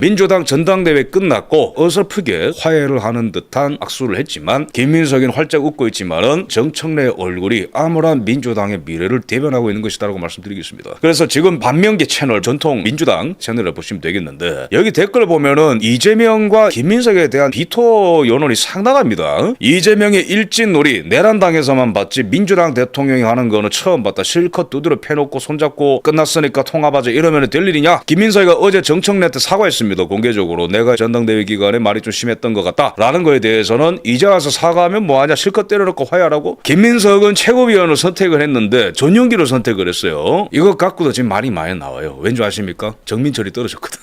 민주당 전당대회 끝났고 어설프게 화해를 하는 듯한 악수를 했지만 김민석이는 활짝 웃고 있지만은 정청래의 얼굴이 암울한 민주당의 미래를 대변하고 있는 것이다라고 말씀드리겠습니다. 그래서 지금 반면계 채널 전통 민주당 채널을 보시면 되겠는데 여기 댓글 보면은 이재명과 김민석에 대한 비토 여론이 상당합니다. 이재명의 일진놀이 내란당에서만 봤지 민주당 대통령이 하는 거는 처음 봤다. 실컷 두드려 패놓고 손잡고 끝났으니까 통합하자 이러면 될 일이냐? 김민석이가 어제 정청래한테 사과했습니다. 공개적으로 내가 전당대회 기간에 말이 좀 심했던 것 같다 라는 거에 대해서는 이제 와서 사과하면 뭐하냐 실컷 때려놓고 화해하라고. 김민석은 최고위원을 선택을 했는데 전용기를 선택을 했어요. 이것 갖고도 지금 말이 많이 나와요. 왠지 아십니까? 정민철이 떨어졌거든.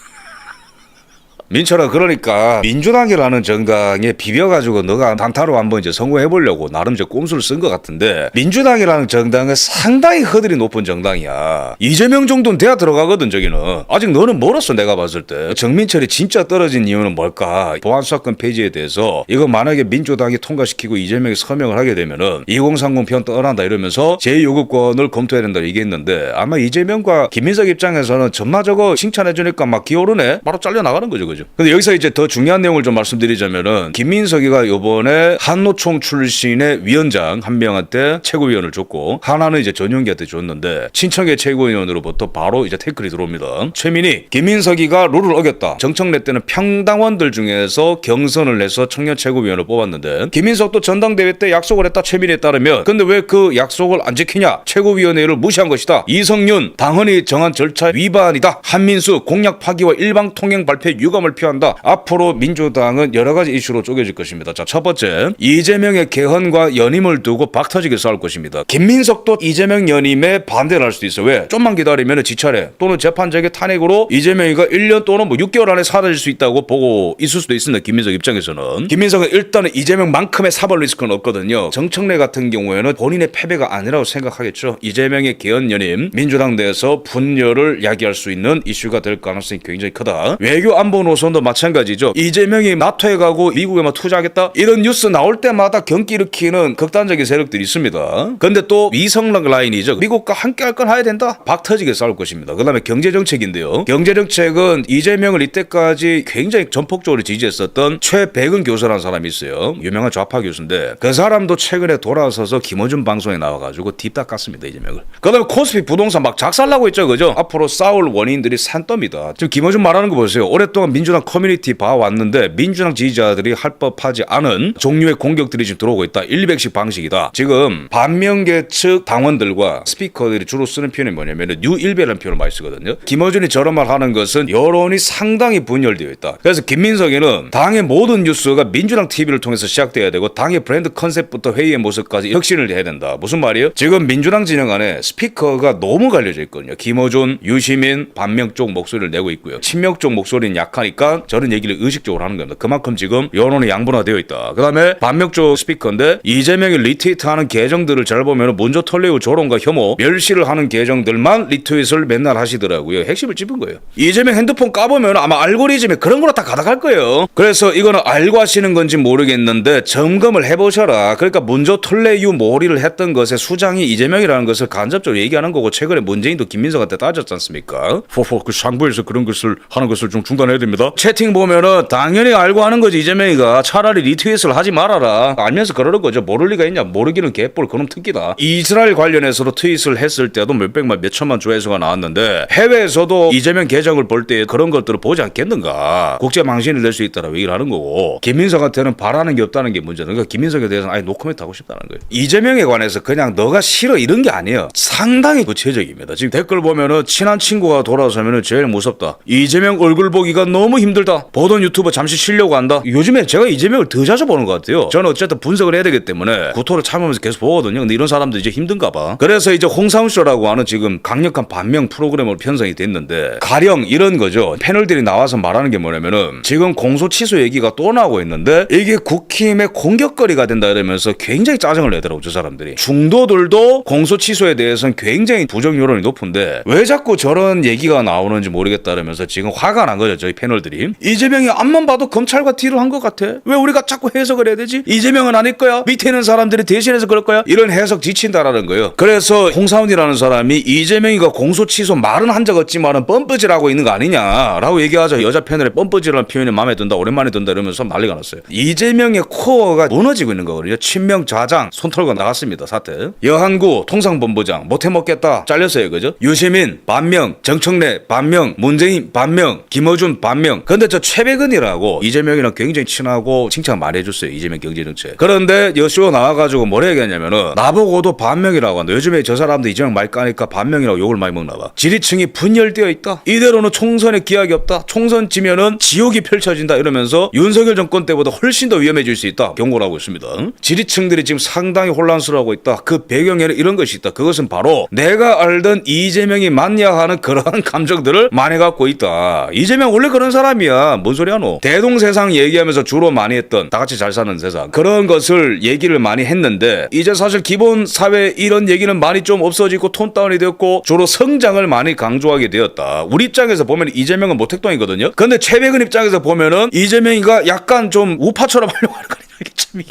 민철아, 그러니까 민주당이라는 정당에 비벼가지고 너가 단타로 한번 이제 성공해보려고 나름 이제 꼼수를 쓴 것 같은데, 민주당이라는 정당은 상당히 허들이 높은 정당이야. 이재명 정도는 돼야 들어가거든. 저기는 아직 너는 멀었어. 내가 봤을 때 정민철이 진짜 떨어진 이유는 뭘까? 보안수사권 폐지에 대해서 이거 만약에 민주당이 통과시키고 이재명이 서명을 하게 되면은 2030 편 떠난다 이러면서 제2요구권을 검토해야 된다 얘기했는데, 아마 이재명과 김민석 입장에서는 전마저거 칭찬해주니까 막 기어오르네. 바로 잘려나가는 거죠. 근데 여기서 이제 더 중요한 내용을 좀 말씀드리자면은, 김민석이가 요번에 한노총 출신의 위원장 한 명한테 최고위원을 줬고 하나는 이제 전용기한테 줬는데, 친척의 최고위원으로부터 바로 이제 태클이 들어옵니다. 최민희, 김민석이가 룰을 어겼다. 정청래 때는 평당원들 중에서 경선을 해서 청년 최고위원을 뽑았는데 김민석도 전당대회 때 약속을 했다. 최민희에 따르면. 근데 왜 그 약속을 안 지키냐? 최고위원회를 무시한 것이다. 이성윤, 당헌이 정한 절차 위반이다. 한민수, 공약 파기와 일방 통행 발표 유감을 표한다. 앞으로 민주당은 여러 가지 이슈로 쪼개질 것입니다. 자, 첫 번째, 이재명의 개헌과 연임을 두고 박터지게 싸울 것입니다. 김민석도 이재명 연임에 반대를 할 수도 있어. 왜? 좀만 기다리면 지차례 또는 재판적인 탄핵으로 이재명이가 1년 또는 뭐 6개월 안에 사라질 수 있다고 보고 있을 수도 있습니다. 김민석 입장에서는. 김민석은 일단은 이재명만큼의 사법 리스크는 없거든요. 정청래 같은 경우에는 본인의 패배가 아니라고 생각하겠죠. 이재명의 개헌 연임, 민주당 내에서 분열을 야기할 수 있는 이슈가 될 가능성이 굉장히 크다. 외교 안보 노선도 마찬가지죠. 이재명이 나토에 가고 미국에만 투자하겠다 이런 뉴스 나올 때마다 경기 일으키는 극단적인 세력들이 있습니다. 근데 또 위성락 라인이죠. 미국과 함께 할 건 해야 된다. 박터지게 싸울 것입니다. 그 다음에 경제정책인데요. 경제정책은 이재명을 이때까지 굉장히 전폭적으로 지지했었던 최백은 교수라는 사람이 있어요. 유명한 좌파 교수인데 그 사람도 최근에 돌아서서 김어준 방송에 나와가지고 딥다 깠습니다. 이재명을. 그 다음에 코스피 부동산 막 작살나고 있죠. 그죠? 앞으로 싸울 원인들이 산더미다. 지금 김어준 말하는 거 보세요. 오랫동안 민주당 커뮤니티 봐왔는데 민주당 지지자들이 할 법하지 않은 종류의 공격들이 지금 들어오고 있다. 100씩 방식이다. 지금 반면계 측 당원들과 스피커들이 주로 쓰는 표현이 뭐냐면 뉴일베라는 표현을 많이 쓰거든요. 김어준이 저런 말 하는 것은 여론이 상당히 분열되어 있다. 그래서 김민석이는 당의 모든 뉴스가 민주당 TV를 통해서 시작돼야 되고 당의 브랜드 컨셉부터 회의의 모습까지 혁신을 해야 된다. 무슨 말이에요? 지금 민주당 진영 안에 스피커가 너무 갈려져 있거든요. 김어준, 유시민, 반명 쪽 목소리를 내고 있고요. 친명 쪽 목소리는 약하니까 저런 얘기를 의식적으로 하는 겁니다. 그만큼 지금 여론이 양분화되어 있다. 그 다음에 반명 쪽 스피커인데 이재명이 리트윗하는 계정들을 잘 보면 먼저 털레우 조롱과 혐오, 멸시를 하는 계정들만 리트윗을 맨날 하시더라고요. 핵심을 짚은 거예요. 이재명 핸드폰 까보면 아마 알고리즘에 그런 거로 다 가득할 거예요. 그래서 이거는 알고 하시는 건지 모르겠는데 점검을 해보셔라. 그러니까 먼저 털레유 몰이를 했던 것의 수장이 이재명이라는 것을 간접적으로 얘기하는 거고, 최근에 문재인도 김민석한테 따졌지 않습니까? 그 상부에서 그런 것을 하는 것을 좀 중단해야 됩니다. 채팅 보면은 당연히 알고 하는 거지. 이재명이가 차라리 리트윗을 하지 말아라. 알면서 그러는 거죠. 모를 리가 있냐. 모르기는 개뿔 그놈 특기다. 이스라엘 관련해서도 트윗을 했을 때도 몇백만 몇천만 조회수가 나왔는데 해외에서도 이재명 계정을 볼 때 그런 것들을 보지 않겠는가. 국제 망신이 될 수 있다라고 얘기를 하는 거고, 김민석한테는 바라는 게 없다는 게 문제는. 그러니까 김민석에 대해서는 아예 노코멘트 하고 싶다는 거예요. 이재명에 관해서 그냥 너가 싫어 이런 게 아니에요. 상당히 구체적입니다. 지금 댓글 보면은 친한 친구가 돌아서면은 제일 무섭다. 이재명 얼굴 보기가 너무 힘들다. 보던 유튜버 잠시 쉬려고 한다. 요즘에 제가 이재명을 더 자주 보는 것 같아요. 저는 어쨌든 분석을 해야 되기 때문에 구토를 참으면서 계속 보거든요. 근데 이런 사람들 이제 힘든가 봐. 그래서 이제 홍사운쇼라고 하는 지금 강력한 반명 프로그램으로 편성이 됐는데, 가령 이런 거죠. 패널들이 나와서 말하는 게 뭐냐면은 지금 공소 취소 얘기가 또 나오고 있는데 이게 국힘의 공격거리가 된다 이러면서 굉장히 짜증을 내더라고. 저 사람들이. 중도들도 공소 취소에 대해서는 굉장히 부정 여론이 높은데 왜 자꾸 저런 얘기가 나오는지 모르겠다 이러면서 지금 화가 난 거죠. 저희 패널 채널들이. 이재명이 앞만 봐도 검찰과 딜을 한 것 같아. 왜 우리가 자꾸 해석을 해야 되지? 이재명은 아닐 거야. 밑에 있는 사람들이 대신해서 그럴 거야. 이런 해석 지친다라는 거예요. 그래서 홍사훈이라는 사람이 이재명이가 공소 취소 말은 한 적 없지만은 뻔뻔질하고 있는 거 아니냐라고 얘기하자. 여자 패널에 뻔뻔질이라는 표현이 마음에 든다, 오랜만에 든다 이러면서 난리가 났어요. 이재명의 코어가 무너지고 있는 거거든요. 친명 좌장 손 털고 나갔습니다. 사태. 여한구 통상본부장 못해 먹겠다 잘렸어요. 그죠? 유시민 반명, 정청래 반명, 문재인 반명, 김어준 반명. 근데 저 최백은이라고 이재명이랑 굉장히 친하고 칭찬 많이 해줬어요. 이재명 경제정책. 그런데 여쇼 나와가지고 뭐라 얘기했냐면은 나보고도 반명이라고 한다. 요즘에 저 사람도 이재명 말 까니까 반명이라고 욕을 많이 먹나 봐. 지지층이 분열되어 있다. 이대로는 총선에 기약이 없다. 총선 지면은 지옥이 펼쳐진다 이러면서 윤석열 정권 때보다 훨씬 더 위험해질 수 있다. 경고를 하고 있습니다. 지지층들이 지금 상당히 혼란스러워하고 있다. 그 배경에는 이런 것이 있다. 그것은 바로 내가 알던 이재명이 맞냐 하는 그러한 감정들을 많이 갖고 있다. 이재명 원래 그런 사람이야. 뭔 소리 하노? 대동세상 얘기하면서 주로 많이 했던 다 같이 잘 사는 세상 그런 것을 얘기를 많이 했는데 이제 사실 기본 사회 이런 얘기는 많이 좀 없어지고 톤 다운이 되었고 주로 성장을 많이 강조하게 되었다. 우리 입장에서 보면 이재명은 모택동이거든요. 근데 최백은 입장에서 보면은 이재명이가 약간 좀 우파처럼 하려고 하는 거냐. 이게 참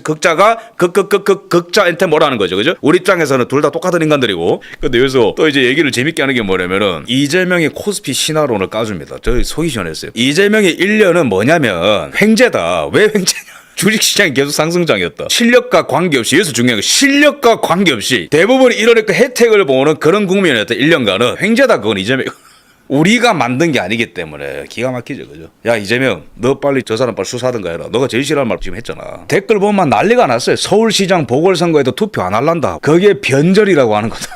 극자가 극자한테 뭐라는 거죠. 그죠? 우리 입장에서는 둘 다 똑같은 인간들이고. 근데 여기서 또 이제 얘기를 재밌게 하는 게 뭐냐면은 이재명의 코스피 신화론을 까줍니다. 저 속이 시원했어요. 이재명의 1년은 뭐냐면 횡재다. 왜 횡재냐? 주식시장이 계속 상승장이었다. 실력과 관계없이, 여기서 중요한 거 실력과 관계없이 대부분 이러니까 혜택을 보는 그런 국면이었다. 1년간은 횡재다. 그건 이재명 우리가 만든 게 아니기 때문에 기가 막히죠. 그죠? 야 이재명 너 빨리 저 사람 빨리 수사하든가 해라. 너가 제일 싫어하는 말 지금 했잖아. 댓글 보면 난리가 났어요. 서울시장 보궐선거에도 투표 안 할란다. 그게 변절이라고 하는 거다.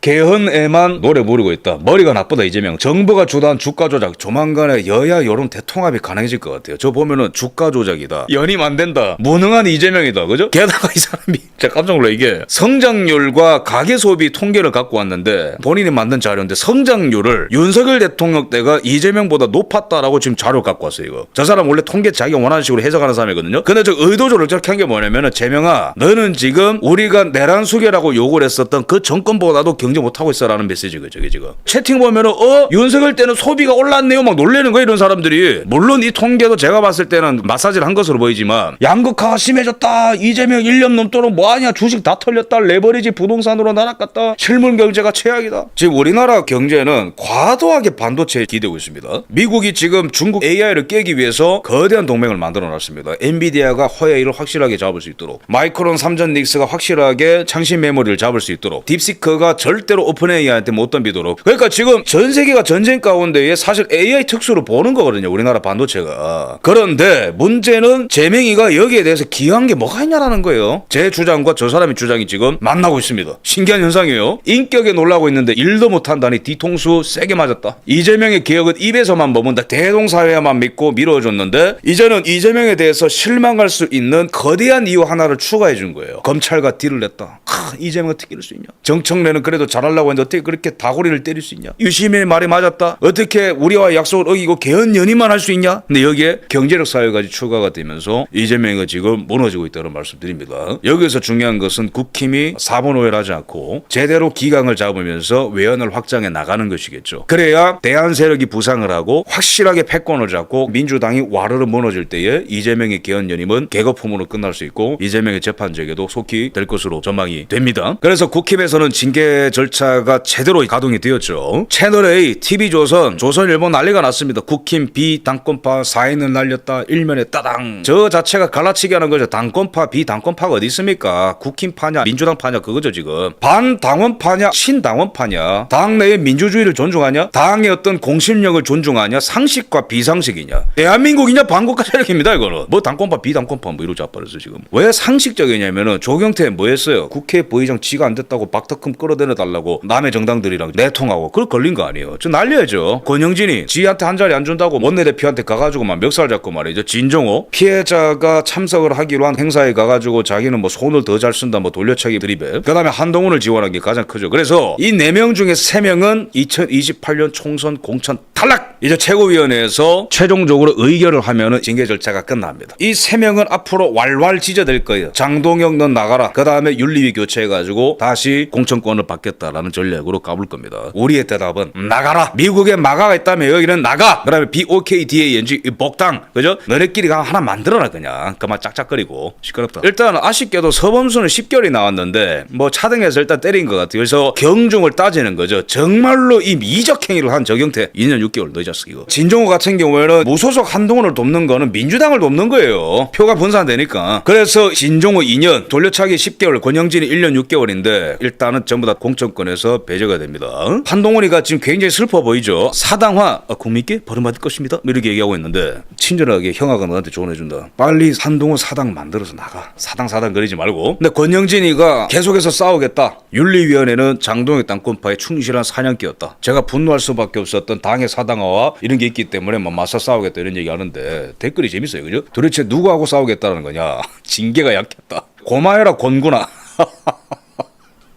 개헌에만 노래 부르고 있다. 머리가 나쁘다 이재명. 정부가 주도한 주가 조작. 조만간에 여야 여론 대통합이 가능해질 것 같아요. 저 보면은 주가 조작이다. 연임 안 된다. 무능한 이재명이다. 그죠? 게다가 이 사람이 진짜 깜짝 놀라. 이게 성장률과 가계소비 통계를 갖고 왔는데 본인이 만든 자료인데 성장률을 윤석열 대통령 때가 이재명보다 높았다라고 지금 자료 갖고 왔어요. 이거. 저 사람 원래 통계 자기가 원하는 식으로 해석하는 사람이거든요. 근데 저 의도적으로 저렇게 한 게 뭐냐면은 재명아 너는 지금 우리가 내란 수계라고 욕을 했었던 그 정권보다도 경제 못하고 있어라는 메시지가 저게 지금. 채팅 보면은 윤석열 때는 소비가 올랐네요 막 놀래는 거야 이런 사람들이. 물론 이 통계도 제가 봤을 때는 마사지를 한 것으로 보이지만 양극화가 심해졌다. 이재명 1년 넘도록 뭐하냐. 주식 다 털렸다. 레버리지 부동산으로 날아갔다. 실물 경제가 최악이다. 지금 우리나라 경제는 과도하게 반도체에 기대고 있습니다. 미국이 지금 중국 AI를 깨기 위해서 거대한 동맹을 만들어 놨습니다. 엔비디아가 화웨이를 확실하게 잡을 수 있도록, 마이크론 삼전 닉스가 확실하게 창신 메모리를 잡을 수 있도록, 딥시크가 절대로 오픈 AI한테 못 덤비도록. 그러니까 지금 전 세계가 전쟁 가운데에 사실 AI 특수로 보는 거거든요. 우리나라 반도체가. 그런데 문제는 재명이가 여기에 대해서 기여한 게 뭐가 있냐라는 거예요. 제 주장과 저 사람의 주장이 지금 만나고 있습니다. 신기한 현상이에요. 인격에 놀라고 있는데 일도 못한다니 뒤통수 세게 맞았다. 이재명의 개혁은 입에서만 머문다. 대동사회만 믿고 밀어줬는데 이제는 이재명에 대해서 실망할 수 있는 거대한 이유 하나를 추가해 준 거예요. 검찰과 딜을 냈다. 이재명 어떻게 이럴 수 있냐. 정청래는 그래도 잘하려고 했는데 어떻게 그렇게 다구리를 때릴 수 있냐. 유시민의 말이 맞았다. 어떻게 우리와 약속을 어기고 개헌 연임만 할 수 있냐. 근데 여기에 경제력 사회까지 추가가 되면서 이재명이 지금 무너지고 있다는 말씀드립니다. 여기서 중요한 것은 국힘이 사본오해를 하지 않고 제대로 기강을 잡으면서 외연을 확장해 나가는 것이겠죠. 그래야 대한 세력이 부상을 하고 확실하게 패권을 잡고 민주당이 와르르 무너질 때에 이재명의 개헌 연임은 개거품으로 끝날 수 있고 이재명의 재판적에도 속히 될 것으로 전망이 됩니다. 그래서 국힘에서는 징계 절차가 제대로 가동이 되었죠. 채널A, TV조선, 조선일보 난리가 났습니다. 국힘 비당권파 4인을 날렸다. 일면에 따당. 저 자체가 갈라치기 하는 거죠. 당권파 비당권파가 어디 있습니까? 국힘파냐 민주당파냐 그거죠 지금. 반당원파냐 신당원파냐. 당내의 민주주의를 존중하냐 당의 어떤 공신력을 존중하냐 상식과 비상식이냐. 대한민국이냐 반국가 세력입니다 이거는. 뭐 당권파 비당권파 뭐 이러고 자빠졌어 지금. 왜 상식적이냐면은 조경태 뭐 했어요. 국회 부의장 지가 안 됐다고 박터금 끌어내려 달라고 남의 정당들이랑 내통하고 그걸 걸린 거 아니에요. 저 날려야죠. 권영진이 지한테 한 자리 안 준다고 원내대표한테 가가지고 막 멱살 잡고 말이죠. 진정호 피해자가 참석을 하기로 한 행사에 가가지고 자기는 뭐 손을 더 잘 쓴다 뭐 돌려차기 드립에. 그 다음에 한동훈을 지원한 게 가장 크죠. 그래서 이 4명 중에 3명은 2028년 총선 공천 탈락. 이제 최고위원회에서 최종적으로 의결을 하면은 징계 절차가 끝납니다. 이 3명은 앞으로 왈왈 지져될 거예요. 장동혁 넌 나가라. 그 다음에 윤리위 교체해가지고 다시 공천권을 받겠다. 하겠다라는 전략으로 가볼 겁니다. 우리의 대답은 나가라. 미국에 마가가 있다면 여기는 나가. 그다음에 BOKDANG 복당. 그죠? 너네끼리 하나 만들어라 그냥. 그만 짝짝거리고 시끄럽다. 일단 아쉽게도 서범수는 10개월이 나왔는데 뭐 차등해서 일단 때린 것 같아요. 그래서 경중을 따지는 거죠. 정말로 이 미적 행위를 한 정경태 2년 6개월 너 이 자식 이거. 진종호 같은 경우에는 무소속 한동훈을 돕는 거는 민주당을 돕는 거예요. 표가 분산되니까. 그래서 진종호 2년, 돌려차기 10개월, 권영진이 1년 6개월인데 일단은 전부 다 공천권에서 배제가 됩니다. 한동훈이가 지금 굉장히 슬퍼 보이죠. 사당화 국민께 벌음받을 것입니다. 이렇게 얘기하고 있는데 친절하게 형아가 너한테 조언해준다. 빨리 한동훈 사당 만들어서 나가. 사당 거리지 말고. 근데 권영진이가 계속해서 싸우겠다. 윤리위원회는 장동혁 당권파의 충실한 사냥개였다. 제가 분노할 수밖에 없었던 당의 사당화와 이런 게 있기 때문에 뭐 맞서 싸우겠다 이런 얘기 하는데 댓글이 재밌어요. 그죠? 도대체 누구하고 싸우겠다는 거냐. 징계가 약했다. 고마해라 권구나.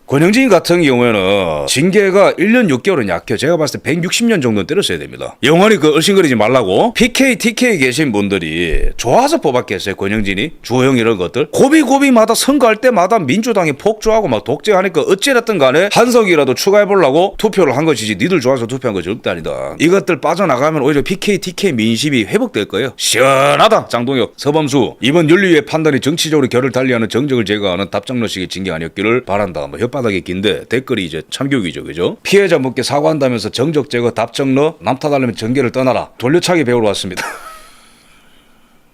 권영진 같은 경우에는 징계가 1년 6개월은 약해요. 제가 봤을 때 160년 정도는 때렸어야 됩니다. 영원히 그 얼씬거리지 말라고. PK, TK 계신 분들이 좋아서 뽑았겠어요. 권영진이 주호영 이런 것들 고비마다 선거할 때마다 민주당이 폭주하고 막 독재하니까 어찌됐든 간에 한석이라도 추가해보려고 투표를 한 것이지 니들 좋아서 투표한 거 절대 아니다. 이것들 빠져나가면 오히려 PK, TK 민심이 회복될 거예요. 시원하다. 장동혁, 서범수 이번 윤리위의 판단이 정치적으로 결을 달리하는 정적을 제거하는 답정너식의 징계 아니었기를 바란다. 뭐 바닥이 긴데 댓글이 이제 참교육이죠. 그죠? 피해자분께 사과한다면서 정적 제거 답정너 남 탓하려면 정계를 떠나라. 돌려차기 배우러 왔습니다.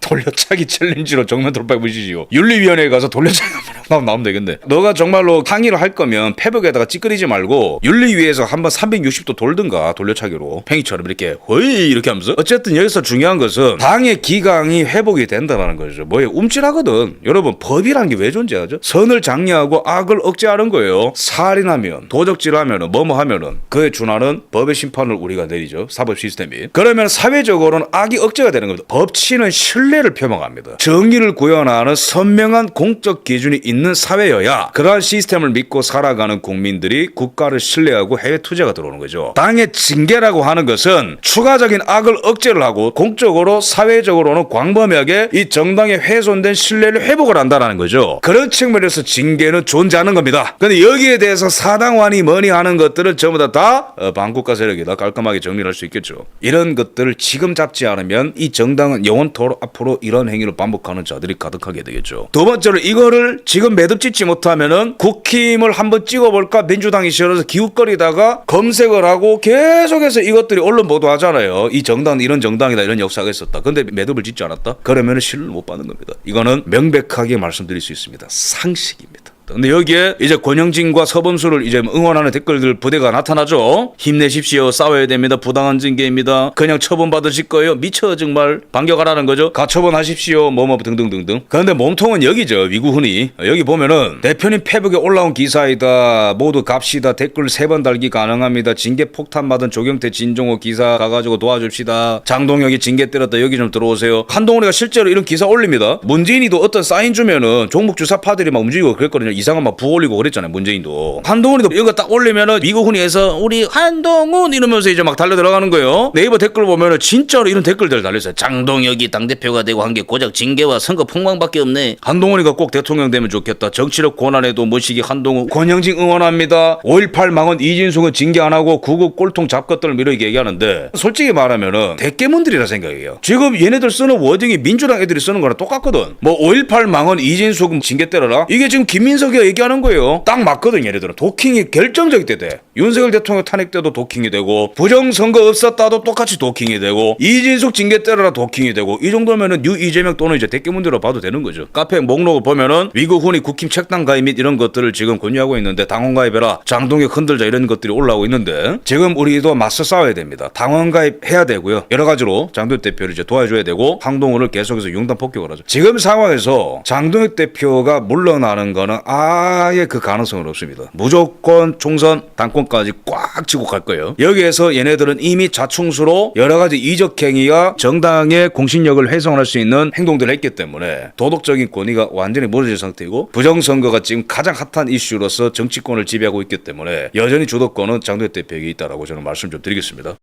돌려차기 챌린지로 정면 돌파해 보시지요. 윤리위원회에 가서 돌려차기 나오면 되겠네. 너가 정말로 항의를 할 거면 패벽에다가 찌끄리지 말고 윤리위에서 한번 360도 돌든가 돌려차기로 팽이처럼 이렇게 허이 이렇게 하면서. 어쨌든 여기서 중요한 것은 당의 기강이 회복이 된다는 거죠. 뭐예요? 움찔하거든. 여러분 법이란 게 왜 존재하죠? 선을 장려하고 악을 억제하는 거예요. 살인하면 도적질하면 뭐뭐 하면은 그에 준하는 법의 심판을 우리가 내리죠. 사법 시스템이. 그러면 사회적으로는 악이 억제가 되는 겁니다. 법치는 신뢰를 표명합니다. 정의를 구현하는 선명한 공적 기준이 있는 사회여야 그러한 시스템을 믿고 살아가는 국민들이 국가를 신뢰하고 해외 투자가 들어오는 거죠. 당의 징계라고 하는 것은 추가적인 악을 억제를 하고 공적으로 사회적으로는 광범위하게 이 정당에 훼손된 신뢰를 회복을 한다는 거죠. 그런 측면에서 징계는 존재하는 겁니다. 근데 여기에 대해서 사당환이 뭐니 하는 것들은 전부 다 반국가 세력이다. 깔끔하게 정리를 할 수 있겠죠. 이런 것들을 지금 잡지 않으면 이 정당은 영원토록 앞으로 이런 행위를 반복하는 자들이 가득하게 되겠죠. 두 번째로 이거를 지금 매듭 짓지 못하면은 국힘을 한번 찍어볼까 민주당이 싫어서 기웃거리다가 검색을 하고 계속해서 이것들이 언론 보도하잖아요. 이 정당은 이런 정당이다 이런 역사가 있었다. 근데 매듭을 짓지 않았다? 그러면은 신뢰를 못 받는 겁니다. 이거는 명백하게 말씀드릴 수 있습니다. 상식입니다. 근데 여기에 이제 권영진과 서범수를 이제 응원하는 댓글들 부대가 나타나죠. 힘내십시오. 싸워야 됩니다. 부당한 징계입니다. 그냥 처분받으실 거예요. 미쳐 정말. 반격하라는 거죠. 가처분하십시오. 뭐뭐 등등등등. 그런데 몸통은 여기죠. 위구훈이. 여기 보면은 대표님 페북에 올라온 기사이다. 모두 갑시다. 댓글 3번 달기 가능합니다. 징계 폭탄 받은 조경태 진종호 기사 가가지고 도와줍시다. 장동혁이 징계 때렸다. 여기 좀 들어오세요. 한동훈이가 실제로 이런 기사 올립니다. 문재인이도 어떤 사인 주면은 종북 주사파들이 막 움직이고 그랬거든요. 이상한 막 부 올리고 그랬잖아요. 문재인도. 한동훈이도 이거 딱 올리면은 미국훈이에서 우리 한동훈 이러면서 이제 막 달려 들어가는 거예요. 네이버 댓글 보면은 진짜로 이런 댓글들 달렸어요. 장동혁이 당대표가 되고 한 게 고작 징계와 선거 폭망밖에 없네. 한동훈이가 꼭 대통령 되면 좋겠다. 정치력 고난에도 모시기 한동훈. 권영진 응원합니다. 5.18 망원 이진숙은 징계 안 하고 구급 꼴통 잡것들을 이렇게 얘기하는데 솔직히 말하면은 대깨문들이라 생각해요. 지금 얘네들 쓰는 워딩이 민주당 애들이 쓰는 거랑 똑같거든. 뭐 5.18 망원 이진숙은 징계 때려라. 이게 지금 김민석이가 얘기하는 거예요. 딱 맞거든. 얘네들은 도킹이 결정적일 때 돼. 윤석열 대통령 탄핵 때도 도킹이 되고 부정선거 없었다도 똑같이 도킹이 되고 이진숙 징계 때려라 도킹이 되고 이 정도면은 뉴 이재명 또는 이제 대깨문제로 봐도 되는 거죠. 카페 목록을 보면은 위구훈이 국힘 책당 가입 및 이런 것들을 지금 권유하고 있는데 당원 가입해라. 장동혁 흔들자 이런 것들이 올라오고 있는데 지금 우리도 맞서 싸워야 됩니다. 당원 가입해야 되고요. 여러 가지로 장동혁 대표를 이제 도와줘야 되고 한동훈을 계속해서 융단 폭격을 하죠. 지금 상황에서 장동혁 대표가 물러나는 거는 아예 그 가능성은 없습니다. 무조건 총선 당권까지 꽉 쥐고 갈 거예요. 여기에서 얘네들은 이미 자충수로 여러 가지 이적 행위가 정당의 공신력을 훼손할 수 있는 행동들을 했기 때문에 도덕적인 권위가 완전히 무너진 상태이고 부정선거가 지금 가장 핫한 이슈로서 정치권을 지배하고 있기 때문에 여전히 주도권은 장동혁 대표에게 있다라고 저는 말씀 좀 드리겠습니다.